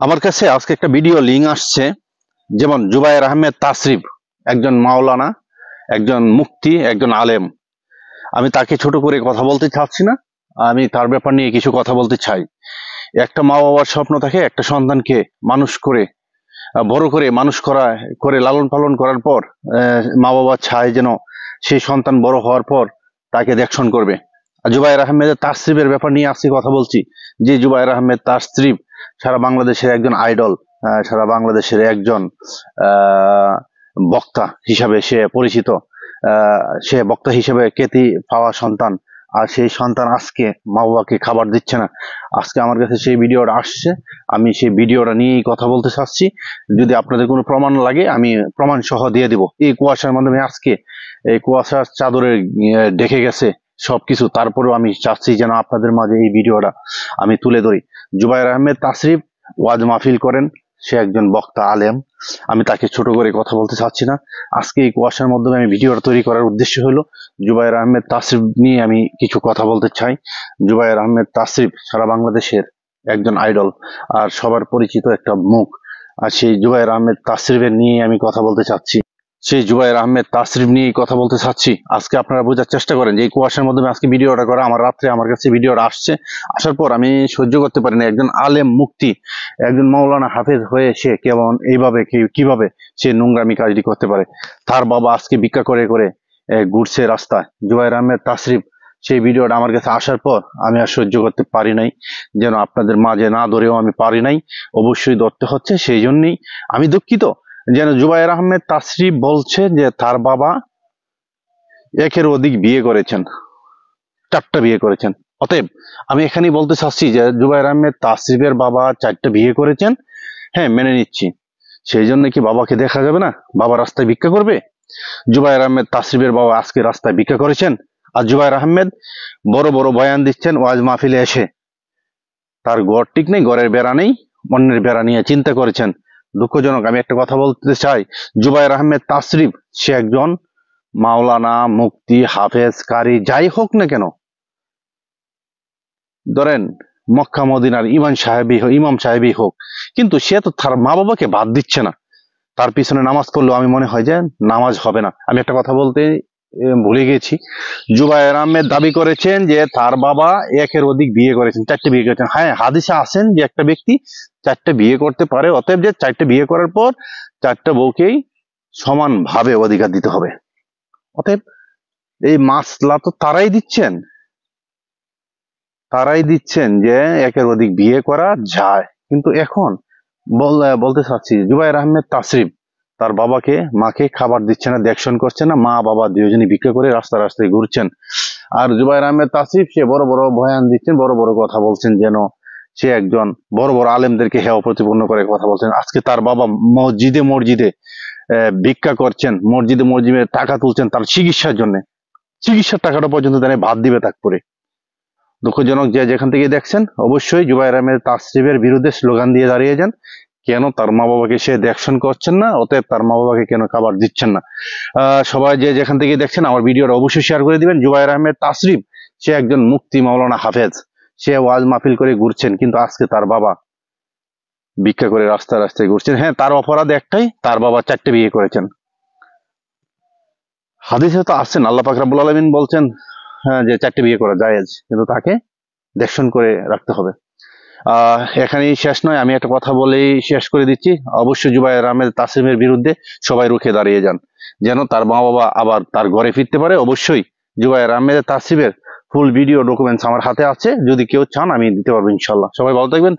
আমার কাছে আজকে একটা ভিডিও লিঙ্ক আসছে, যেমন জুবায়ের আহমেদ তাসরিফ একজন মাওলানা, একজন মুফতি, একজন আলেম। আমি তাকে ছোট করে কথা বলতে চাচ্ছি না, আমি তার ব্যাপার নিয়ে কিছু কথা বলতে চাই। একটা মা বাবার স্বপ্ন থাকে একটা সন্তানকে মানুষ করে বড় করে মানুষ করে লালন পালন করার পর মা বাবা চায় যেন সেই সন্তান বড় হওয়ার পর তাকে দেখশন করবে। জুবায়ের আহমেদ তাসরিফের ব্যাপার নিয়ে আজকে কথা বলছি। যে জুবায়ের আহমেদ তাসরিফ সারা বাংলাদেশের একজন আইডল, সারা বাংলাদেশের একজন বক্তা হিসাবে সে পরিচিত। সে বক্তা হিসেবে খ্যাতি পাওয়া সন্তান, আর সেই সন্তান আজকে মা বাবাকে খাবার দিচ্ছে না। আজকে আমার কাছে সেই ভিডিওটা আসছে, আমি সেই ভিডিওটা নিয়েই কথা বলতে চাচ্ছি। যদি আপনাদের কোনো প্রমাণ লাগে আমি প্রমাণ সহ দিয়ে দিব। এই কুয়াশার মাধ্যমে আজকে এই কুয়াশার চাদরে ঢেকে গেছে সবকিছু, তারপরেও আমি চাচ্ছি যেন আপনাদের মাঝে এই ভিডিওটা আমি তুলে ধরি। জুবায়ের আহমেদ তাসরিফ ওয়াজ মাহফিল করেন, সে একজন বক্তা আলেম। আমি তাকে ছোট করে কথা বলতে চাচ্ছি না। আজকে এই কুয়াশার মাধ্যমে আমি ভিডিওটা তৈরি করার উদ্দেশ্য হলো জুবায়ের আহমেদ তাসরিফ নিয়ে আমি কিছু কথা বলতে চাই। জুবায়ের আহমেদ তাসরিফ সারা বাংলাদেশের একজন আইডল আর সবার পরিচিত একটা মুখ। আর সেই জুবায়ের আহমেদ তাসরিফের নিয়ে আমি কথা বলতে চাচ্ছি। সেই জুবায়ের আহমেদ তাসরিফ নিয়ে কথা বলতে চাচ্ছি। আজকে আপনারা বোঝার চেষ্টা করেন যে এই কুয়াশার মাধ্যমে আজকে ভিডিওটা করা, আমার রাত্রে আমার কাছে ভিডিওটা আসছে, আসার পর আমি সহ্য করতে পারি না। একজন আলেম মুফতি, একজন মাওলানা হাফেজ হয়ে সে কেমন এইভাবে কিভাবে সে নোংরামি কাজটি করতে পারে। তার বাবা আজকে ভিক্ষা করে করে ঘুরছে রাস্তায়। জুবায়ের আহমেদ তাসরিফ সেই ভিডিওটা আমার কাছে আসার পর আমি আর সহ্য করতে পারি নাই, যেন আপনাদের মাঝে না ধরেও আমি পারি নাই, অবশ্যই ধরতে হচ্ছে। সেই জন্যই আমি দুঃখিত। যেন জুবায়ের আহমেদ তাসরিফ বলছে যে তার বাবা একের অধিক বিয়ে করেছেন, 4টা বিয়ে করেছেন। অতএব আমি এখানেই বলতে চাচ্ছি যে জুবায়ের আহমেদ তাসরিফের বাবা 4টা বিয়ে করেছেন, হ্যাঁ মেনে নিচ্ছি। সেই জন্য কি বাবাকে দেখা যাবে না? বাবা রাস্তায় ভিক্ষা করবে? জুবায়ের আহমেদ তাসরিফের বাবা আজকে রাস্তায় ভিক্ষা করেছেন, আর জুবায়ের আহমেদ বড় বড় বয়ান দিচ্ছেন ওয়াজ মাহফিলে এসে। তার ঘর ঠিক নেই, ঘরের বেড়া নেই, অন্যের বেড়া নিয়ে চিন্তা করেছেন। দুঃখজনক। আমি একটা কথা বলতে চাই, জুবায়ের আহমেদ তাসরিফ সে একজন মাওলানা, মুফতি, হাফেজ, কারি যাই হোক না কেন, ধরেন মক্কা মদিনার ইমাম সাহেবই হোক, কিন্তু সে তো তার মা বাবাকে বাদ দিচ্ছে না। তার পিছনে নামাজ পড়লেও আমি মনে হয় যে নামাজ হবে না। আমি একটা কথা বলতে ভুলে গেছি। জুবায়ের আহমেদ দাবি করেছেন যে তার বাবা একের অধিক বিয়ে করেছেন, 4টে বিয়ে করেছেন। হ্যাঁ, হাদিসে আছেন যে একটা ব্যক্তি 4টে বিয়ে করতে পারে, অতএব যে 4টে বিয়ে করার পর 4টা বউকেই সমানভাবে অধিকার দিতে হবে। অতএব এই মাসলা তো তারাই দিচ্ছেন যে একের অধিক বিয়ে করা যায়। কিন্তু এখন বলতে চাচ্ছি জুবায়ের আহমেদ তাসরিফ তার বাবাকে মাকে খাবার দিচ্ছে না, দেখশন করছে না। মা বাবা দুজনই ভিক্ষা করে রাস্তায় ঘুরছেন। আর জুবায়ের আহমেদ তাসরিফ সে বড় বড় বয়ান দিচ্ছেন, বড় বড় কথা বলছেন, যেন সে একজন বড় বড় আলেমদেরকে হেয় প্রতিপন্ন করে কথা বলছেন। আজকে তার বাবা মসজিদে ভিক্ষা করছেন, মসজিদে টাকা তুলছেন তার চিকিৎসার জন্য। চিকিৎসার টাকাটা পর্যন্ত তারা ভাত দিবে তাক করে। দুঃখজনক। যে যেখান থেকে দেখছেন অবশ্যই জুবায়ের আহমেদ তাসরিফের বিরুদ্ধে স্লোগান দিয়ে দাঁড়িয়ে যান। কেন তার মা বাবাকে সে দেখশন করছেন না, অতএব তার মা বাবাকে কেন খাবার দিচ্ছেন না। সবাই যে যেখান থেকে দেখছেন আমার ভিডিওটা অবশ্যই শেয়ার করে দিবেন। জুবায়ের আহমেদ তাসরিফ সে একজন মুফতি, মাওলানা, হাফেজ, সে ওয়াজ মাহফিল করে ঘুরছেন, কিন্তু আজকে তার বাবা ভিক্ষা করে রাস্তায় ঘুরছেন। হ্যাঁ, তার অপরাধ একটাই, তার বাবা 4টে বিয়ে করেছেন। হাদিসে তো আসছেন, আল্লাহ পাক রব্বুল আলামিন বলছেন যে 4টে বিয়ে করা জায়েজ, কিন্তু তাকে দেখশন করে রাখতে হবে। এখানেই শেষ নয়, আমি একটা কথা বলেই শেষ করে দিচ্ছি। অবশ্যই জুবায়ের আহমেদ তাসরিফের বিরুদ্ধে সবাই রুখে দাঁড়িয়ে যান, যেন তার মা বাবা আবার তার ঘরে ফিরতে পারে। অবশ্যই জুবায়ের আহমেদ তাসরিফের ফুল ভিডিও ডকুমেন্টস আমার হাতে আছে, যদি কেউ চান আমি দিতে পারবো ইনশাল্লাহ। সবাই ভালো থাকবেন।